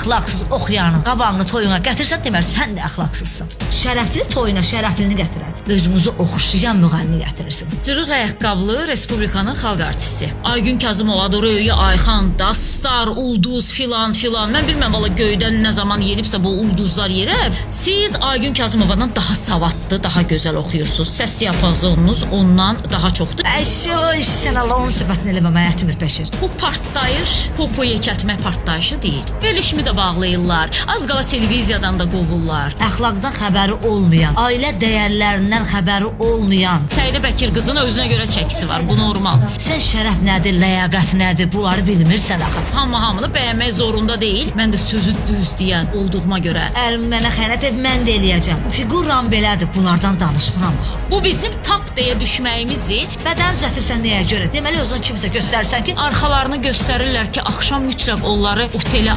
əxlaqsız oxuyanın qabağını toyuna gətirsən, deməli sən də əxlaqsızsan. Şərəfli toyuna şərəflini gətirər. Özünüzü oxuşlayan müğənni gətirirsiniz. Cırıq ayaqqabılı Respublikanın xalq artisti Aygün Kazımovadır, Röya Ayxan, Dastar, Ulduz filan. Mən bilməm valla göydən nə zaman yenibsə bu ulduzlar yerə. Siz Aygün Kazımovadan daha savadlı, daha gözəl oxuyursunuz. Səs diapazonunuz ondan daha çoxdur. Sən Allah onun söhbətini eləməməyə ətimir Bəşir. Bu partlayış popu yekəltmək partlayışı deyil. Verilişimi də bağlayırlar. Az qala televiziyadan da qovurlar. Əxlaqdan xəbəri olmayan, ailə dəyərlərindən xəbəri olmayan. Səidə Bəkir qızın özünə görə çəkisi var. Bu normal. Sən şərəf nədir, ləyaqət nədir, bunları bilmirsən axı. Hamını bəyənmək zorunda deyil. Mən də sözü düz deyən olduğuma görə. Ərim mənə xəyanət edib, mən də eləyəcəm. Figuram belədir, bunlardan danışmıram axı. Bu bizim tap deyə düşməyimizdir. Bədən düzəltirsən nəyə görə? Deməli özün kimsə göstərsən ki, Arxalarını göstərirlər ki, axşam mütləq onları otelə